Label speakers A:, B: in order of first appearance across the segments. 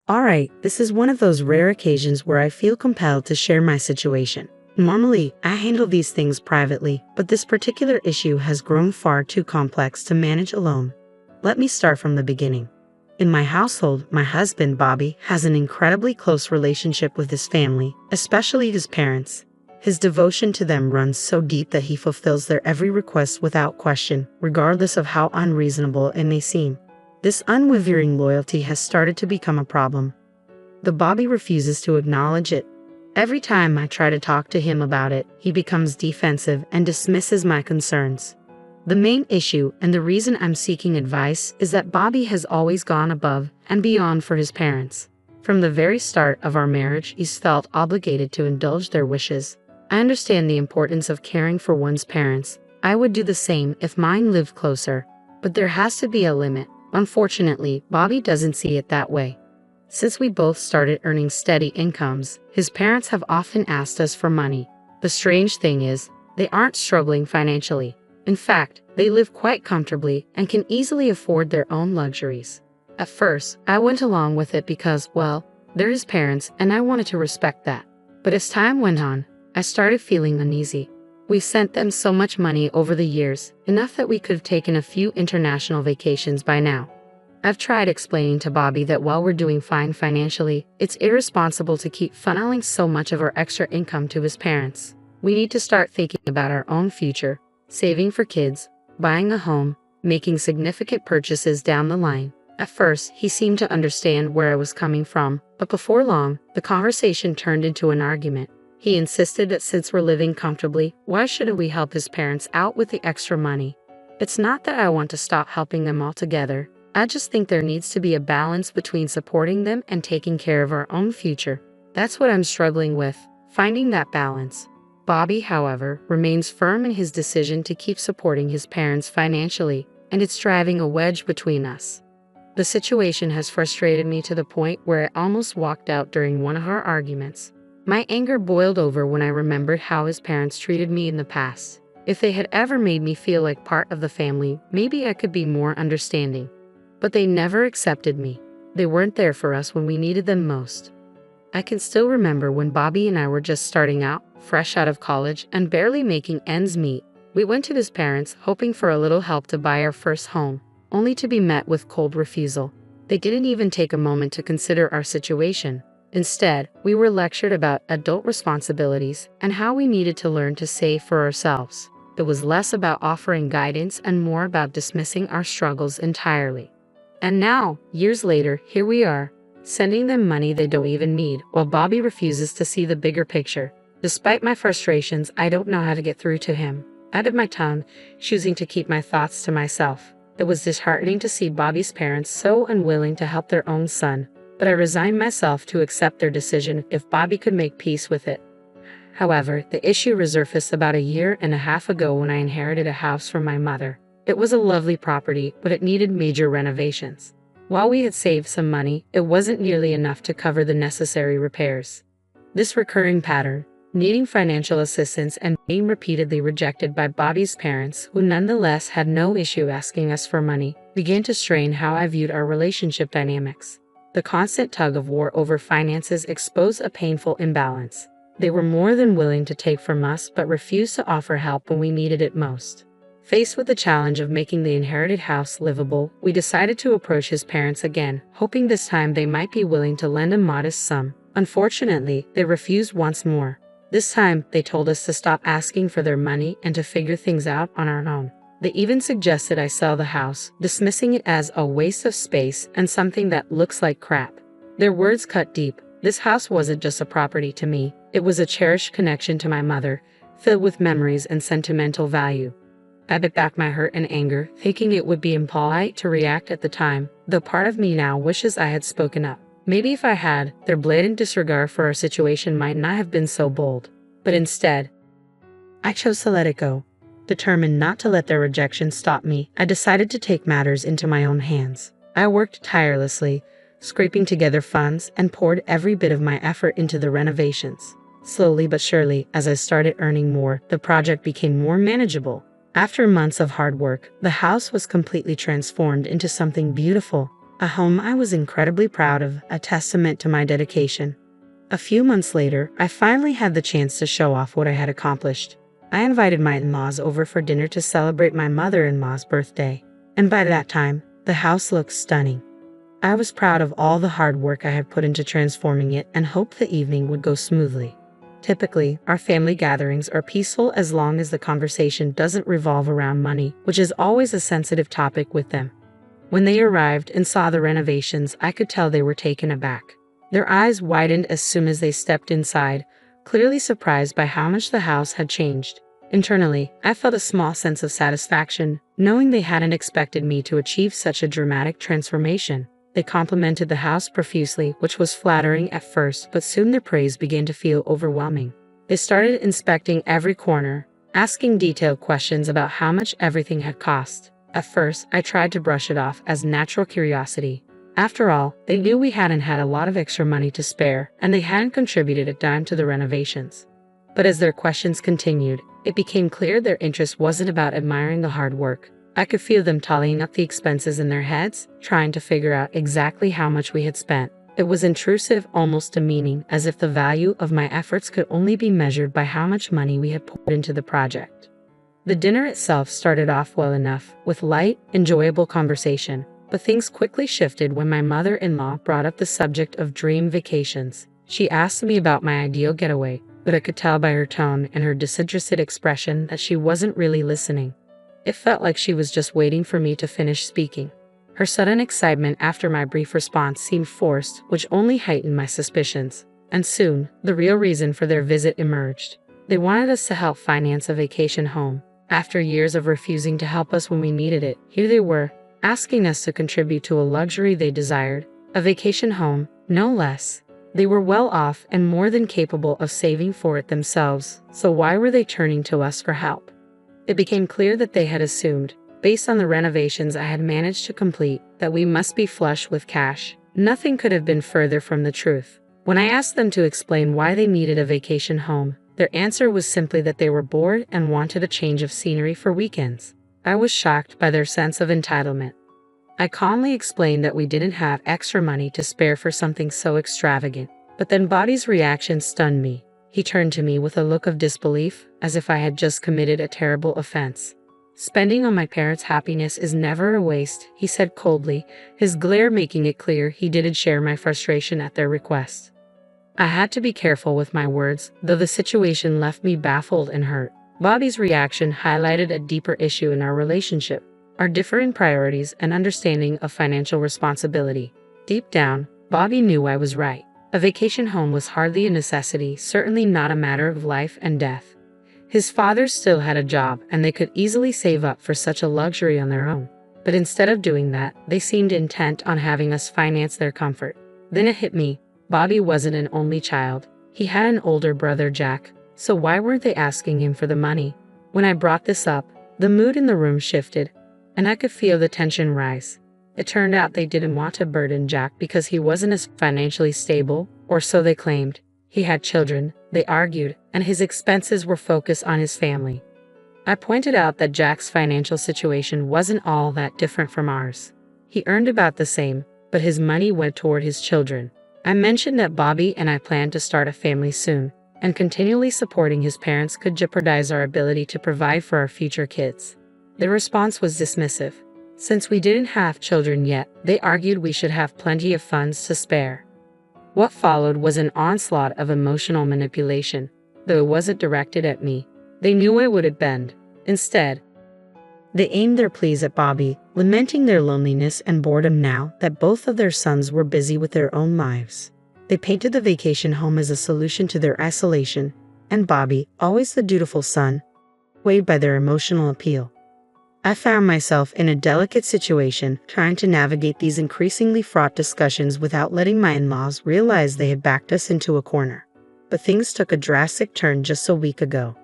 A: Alright, this is one of those rare occasions where I feel compelled to share my situation. Normally, I handle these things privately, but this particular issue has grown far too complex to manage alone. Let me start from the beginning. In my household, my husband, Bobby, has an incredibly close relationship with his family, especially his parents. His devotion to them runs so deep that he fulfills their every request without question, regardless of how unreasonable it may seem. This unwavering loyalty has started to become a problem. Bobby refuses to acknowledge it. Every time I try to talk to him about it, he becomes defensive and dismisses my concerns. The main issue, and the reason I'm seeking advice, is that Bobby has always gone above and beyond for his parents. From the very start of our marriage, he's felt obligated to indulge their wishes. I understand the importance of caring for one's parents. I would do the same if mine lived closer. But there has to be a limit. Unfortunately, Bobby doesn't see it that way. Since we both started earning steady incomes, his parents have often asked us for money. The strange thing is, they aren't struggling financially. In fact, they live quite comfortably and can easily afford their own luxuries. At first, I went along with it because, well, they're his parents and I wanted to respect that. But as time went on, I started feeling uneasy. We've sent them so much money over the years, enough that we could have taken a few international vacations by now. I've tried explaining to Bobby that while we're doing fine financially, it's irresponsible to keep funneling so much of our extra income to his parents. We need to start thinking about our own future, saving for kids, buying a home, making significant purchases down the line. At first, he seemed to understand where I was coming from, but before long, the conversation turned into an argument. He insisted that since we're living comfortably, why shouldn't we help his parents out with the extra money? It's not that I want to stop helping them altogether. I just think there needs to be a balance between supporting them and taking care of our own future. That's what I'm struggling with, finding that balance. Bobby, however, remains firm in his decision to keep supporting his parents financially, and it's driving a wedge between us. The situation has frustrated me to the point where I almost walked out during one of our arguments. My anger boiled over when I remembered how his parents treated me in the past. If they had ever made me feel like part of the family, maybe I could be more understanding. But they never accepted me. They weren't there for us when we needed them most. I can still remember when Bobby and I were just starting out, fresh out of college, and barely making ends meet. We went to his parents, hoping for a little help to buy our first home, only to be met with cold refusal. They didn't even take a moment to consider our situation. Instead, we were lectured about adult responsibilities and how we needed to learn to save for ourselves. It was less about offering guidance and more about dismissing our struggles entirely. And now, years later, here we are, sending them money they don't even need, while Bobby refuses to see the bigger picture. Despite my frustrations, I don't know how to get through to him. I bit my tongue, choosing to keep my thoughts to myself. It was disheartening to see Bobby's parents so unwilling to help their own son, but I resigned myself to accept their decision if Bobby could make peace with it. However, the issue resurfaced about a year and a half ago when I inherited a house from my mother. It was a lovely property, but it needed major renovations. While we had saved some money, it wasn't nearly enough to cover the necessary repairs. This recurring pattern, needing financial assistance and being repeatedly rejected by Bobby's parents, who nonetheless had no issue asking us for money, began to strain how I viewed our relationship dynamics. The constant tug of war over finances exposed a painful imbalance. They were more than willing to take from us but refused to offer help when we needed it most. Faced with the challenge of making the inherited house livable, we decided to approach his parents again, hoping this time they might be willing to lend a modest sum. Unfortunately, they refused once more. This time, they told us to stop asking for their money and to figure things out on our own. They even suggested I sell the house, dismissing it as a waste of space and something that looks like crap. Their words cut deep. This house wasn't just a property to me. It was a cherished connection to my mother, filled with memories and sentimental value. I bit back my hurt and anger, thinking it would be impolite to react at the time, though part of me now wishes I had spoken up. Maybe if I had, their blatant disregard for our situation might not have been so bold. But instead, I chose to let it go. Determined not to let their rejection stop me, I decided to take matters into my own hands. I worked tirelessly, scraping together funds, and poured every bit of my effort into the renovations. Slowly but surely, as I started earning more, the project became more manageable. After months of hard work, the house was completely transformed into something beautiful. a home I was incredibly proud of, a testament to my dedication. A few months later, I finally had the chance to show off what I had accomplished. I invited my in-laws over for dinner to celebrate my mother-in-law's birthday, and by that time, the house looked stunning. I was proud of all the hard work I had put into transforming it and hoped the evening would go smoothly. Typically, our family gatherings are peaceful as long as the conversation doesn't revolve around money, which is always a sensitive topic with them. When they arrived and saw the renovations, I could tell they were taken aback. Their eyes widened as soon as they stepped inside, clearly surprised by how much the house had changed. Internally, I felt a small sense of satisfaction, knowing they hadn't expected me to achieve such a dramatic transformation. They complimented the house profusely, which was flattering at first, but soon their praise began to feel overwhelming. They started inspecting every corner, asking detailed questions about how much everything had cost. At first, I tried to brush it off as natural curiosity. After all, they knew we hadn't had a lot of extra money to spare, and they hadn't contributed a dime to the renovations. But as their questions continued, it became clear their interest wasn't about admiring the hard work. I could feel them tallying up the expenses in their heads, trying to figure out exactly how much we had spent. It was intrusive, almost demeaning, as if the value of my efforts could only be measured by how much money we had poured into the project. The dinner itself started off well enough, with light, enjoyable conversation, but things quickly shifted when my mother-in-law brought up the subject of dream vacations. She asked me about my ideal getaway, but I could tell by her tone and her disinterested expression that she wasn't really listening. It felt like she was just waiting for me to finish speaking. Her sudden excitement after my brief response seemed forced, which only heightened my suspicions. And soon, the real reason for their visit emerged. They wanted us to help finance a vacation home. After years of refusing to help us when we needed it, here they were, asking us to contribute to a luxury they desired, a vacation home, no less. They were well off and more than capable of saving for it themselves, so why were they turning to us for help? It became clear that they had assumed, based on the renovations I had managed to complete, that we must be flush with cash. Nothing could have been further from the truth. When I asked them to explain why they needed a vacation home, their answer was simply that they were bored and wanted a change of scenery for weekends. I was shocked by their sense of entitlement. I calmly explained that we didn't have extra money to spare for something so extravagant, but then Bobby's reaction stunned me. He turned to me with a look of disbelief, as if I had just committed a terrible offense. "Spending on my parents' happiness is never a waste," he said coldly, his glare making it clear he didn't share my frustration at their request. I had to be careful with my words, though the situation left me baffled and hurt. Bobby's reaction highlighted a deeper issue in our relationship, our differing priorities and understanding of financial responsibility. Deep down, Bobby knew I was right. A vacation home was hardly a necessity, certainly not a matter of life and death. His father still had a job, and they could easily save up for such a luxury on their own. But instead of doing that, they seemed intent on having us finance their comfort. Then it hit me. Bobby wasn't an only child. He had an older brother, Jack. So why weren't they asking him for the money? When I brought this up, the mood in the room shifted, and I could feel the tension rise. It turned out they didn't want to burden Jack because he wasn't as financially stable, or so they claimed. He had children, they argued, and his expenses were focused on his family. I pointed out that Jack's financial situation wasn't all that different from ours. He earned about the same, but his money went toward his children. I mentioned that Bobby and I planned to start a family soon, and continually supporting his parents could jeopardize our ability to provide for our future kids. Their response was dismissive. Since we didn't have children yet, they argued we should have plenty of funds to spare. What followed was an onslaught of emotional manipulation, though it wasn't directed at me. They knew I wouldn't bend. Instead, they aimed their pleas at Bobby, lamenting their loneliness and boredom now that both of their sons were busy with their own lives. They painted the vacation home as a solution to their isolation, and Bobby, always the dutiful son, swayed by their emotional appeal. I found myself in a delicate situation, trying to navigate these increasingly fraught discussions without letting my in-laws realize they had backed us into a corner. But things took a drastic turn just a week ago.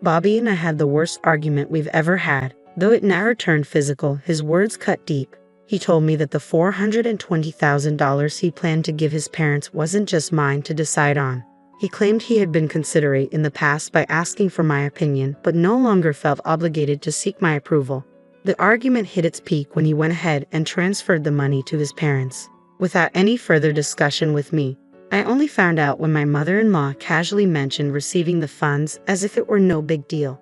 A: Bobby and I had the worst argument we've ever had. Though it never turned physical, his words cut deep. He told me that the $420,000 he planned to give his parents wasn't just mine to decide on. He claimed he had been considerate in the past by asking for my opinion, but no longer felt obligated to seek my approval. The argument hit its peak when he went ahead and transferred the money to his parents, without any further discussion with me. I only found out when my mother-in-law casually mentioned receiving the funds as if it were no big deal.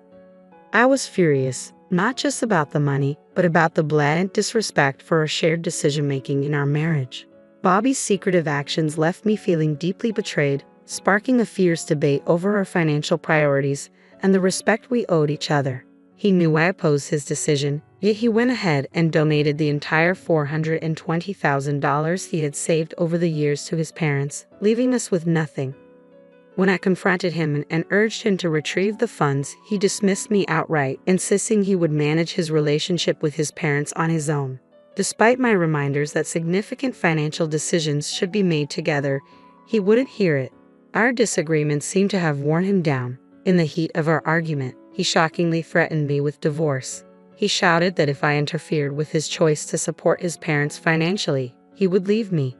A: I was furious, not just about the money, but about the blatant disrespect for our shared decision-making in our marriage. Bobby's secretive actions left me feeling deeply betrayed, sparking a fierce debate over our financial priorities and the respect we owed each other. He knew I opposed his decision, yet he went ahead and donated the entire $420,000 he had saved over the years to his parents, leaving us with nothing. When I confronted him and urged him to retrieve the funds, he dismissed me outright, insisting he would manage his relationship with his parents on his own. Despite my reminders that significant financial decisions should be made together, he wouldn't hear it. Our disagreement seemed to have worn him down. In the heat of our argument, he shockingly threatened me with divorce. He shouted that if I interfered with his choice to support his parents financially, he would leave me.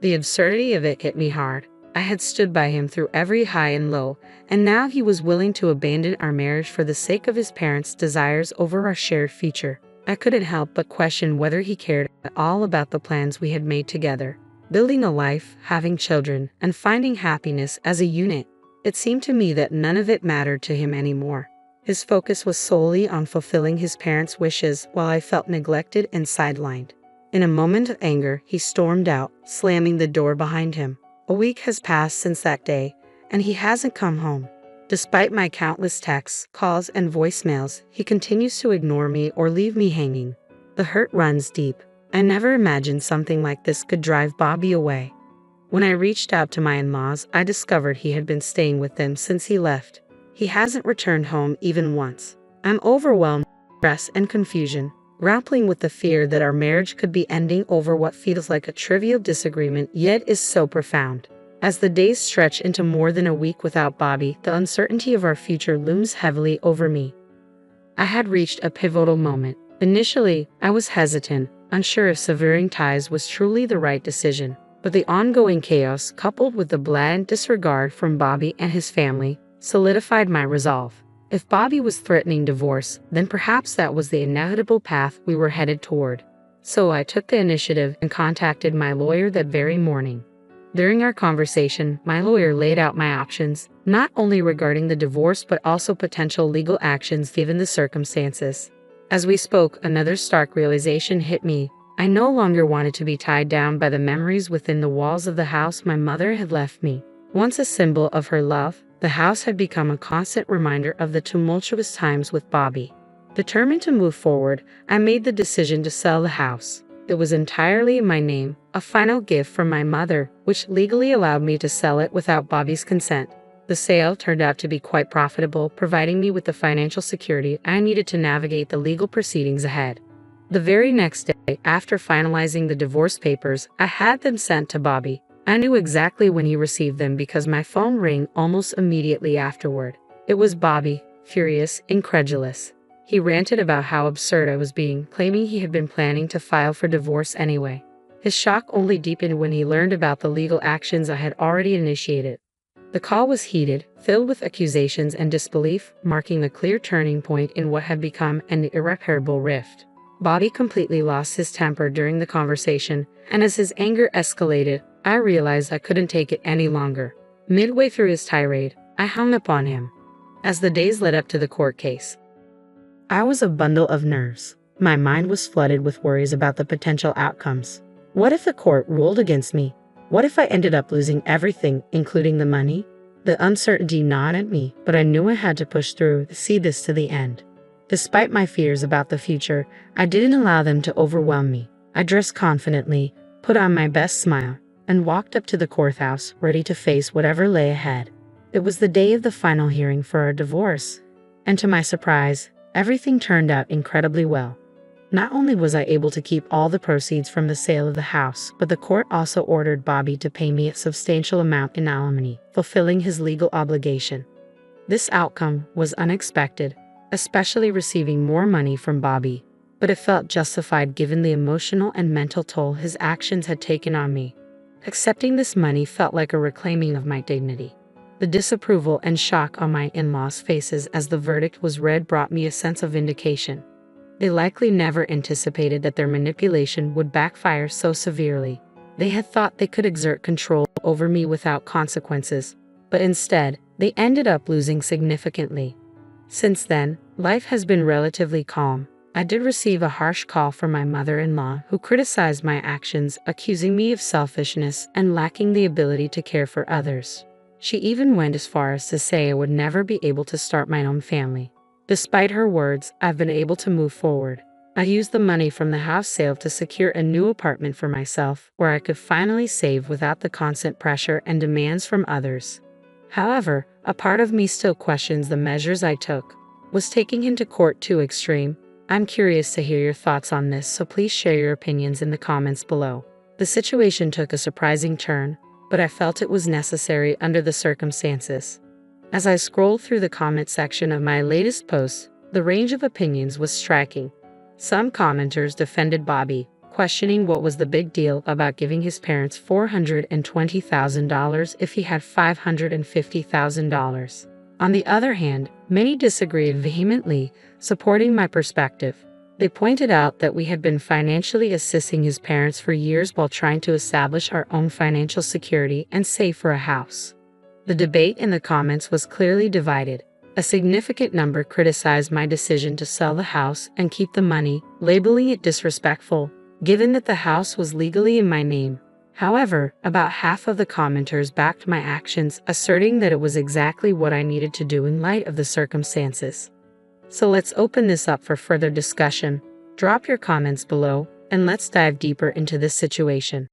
A: The absurdity of it hit me hard. I had stood by him through every high and low, and now he was willing to abandon our marriage for the sake of his parents' desires over our shared future. I couldn't help but question whether he cared at all about the plans we had made together. Building a life, having children, and finding happiness as a unit. It seemed to me that none of it mattered to him anymore. His focus was solely on fulfilling his parents' wishes while I felt neglected and sidelined. In a moment of anger, he stormed out, slamming the door behind him. A week has passed since that day, and he hasn't come home. Despite my countless texts, calls, and voicemails, he continues to ignore me or leave me hanging. The hurt runs deep. I never imagined something like this could drive Bobby away. When I reached out to my in-laws, I discovered he had been staying with them since he left. He hasn't returned home even once. I'm overwhelmed with stress and confusion, grappling with the fear that our marriage could be ending over what feels like a trivial disagreement yet is so profound. As the days stretch into more than a week without Bobby, the uncertainty of our future looms heavily over me. I had reached a pivotal moment. Initially, I was hesitant, unsure if severing ties was truly the right decision. But the ongoing chaos, coupled with the blatant disregard from Bobby and his family, solidified my resolve. If Bobby was threatening divorce, then perhaps that was the inevitable path we were headed toward. So I took the initiative and contacted my lawyer that very morning. During our conversation, my lawyer laid out my options, not only regarding the divorce but also potential legal actions given the circumstances. As we spoke, another stark realization hit me. I no longer wanted to be tied down by the memories within the walls of the house my mother had left me. Once a symbol of her love, the house had become a constant reminder of the tumultuous times with Bobby. Determined to move forward, I made the decision to sell the house. It was entirely in my name, a final gift from my mother, which legally allowed me to sell it without Bobby's consent. The sale turned out to be quite profitable, providing me with the financial security I needed to navigate the legal proceedings ahead. The very next day, after finalizing the divorce papers, I had them sent to Bobby. I knew exactly when he received them because my phone rang almost immediately afterward. It was Bobby, furious, incredulous. He ranted about how absurd I was being, claiming he had been planning to file for divorce anyway. His shock only deepened when he learned about the legal actions I had already initiated. The call was heated, filled with accusations and disbelief, marking a clear turning point in what had become an irreparable rift. Bobby completely lost his temper during the conversation, and as his anger escalated, I realized I couldn't take it any longer. Midway through his tirade, I hung up on him. As the days led up to the court case, I was a bundle of nerves. My mind was flooded with worries about the potential outcomes. What if the court ruled against me? What if I ended up losing everything, including the money? The uncertainty gnawed at me, but I knew I had to push through to see this to the end. Despite my fears about the future, I didn't allow them to overwhelm me. I dressed confidently, put on my best smile, and walked up to the courthouse, ready to face whatever lay ahead. It was the day of the final hearing for our divorce, and to my surprise, everything turned out incredibly well. Not only was I able to keep all the proceeds from the sale of the house, but the court also ordered Bobby to pay me a substantial amount in alimony, fulfilling his legal obligation. This outcome was unexpected, especially receiving more money from Bobby, but it felt justified given the emotional and mental toll his actions had taken on me. Accepting this money felt like a reclaiming of my dignity. The disapproval and shock on my in-laws' faces as the verdict was read brought me a sense of vindication. They likely never anticipated that their manipulation would backfire so severely. They had thought they could exert control over me without consequences, but instead, they ended up losing significantly. Since then, life has been relatively calm. I did receive a harsh call from my mother-in-law who criticized my actions, accusing me of selfishness and lacking the ability to care for others. She even went as far as to say I would never be able to start my own family. Despite her words, I've been able to move forward. I used the money from the house sale to secure a new apartment for myself, where I could finally save without the constant pressure and demands from others. However, a part of me still questions the measures I took. Was taking him to court too extreme? I'm curious to hear your thoughts on this, so please share your opinions in the comments below. The situation took a surprising turn, but I felt it was necessary under the circumstances. As I scrolled through the comment section of my latest post, the range of opinions was striking. Some commenters defended Bobby, questioning what was the big deal about giving his parents $420,000 if he had $550,000. On the other hand, many disagreed vehemently, supporting my perspective. They pointed out that we had been financially assisting his parents for years while trying to establish our own financial security and save for a house. The debate in the comments was clearly divided. A significant number criticized my decision to sell the house and keep the money, labeling it disrespectful, given that the house was legally in my name. However, about half of the commenters backed my actions, asserting that it was exactly what I needed to do in light of the circumstances. So let's open this up for further discussion. Drop your comments below, and let's dive deeper into this situation.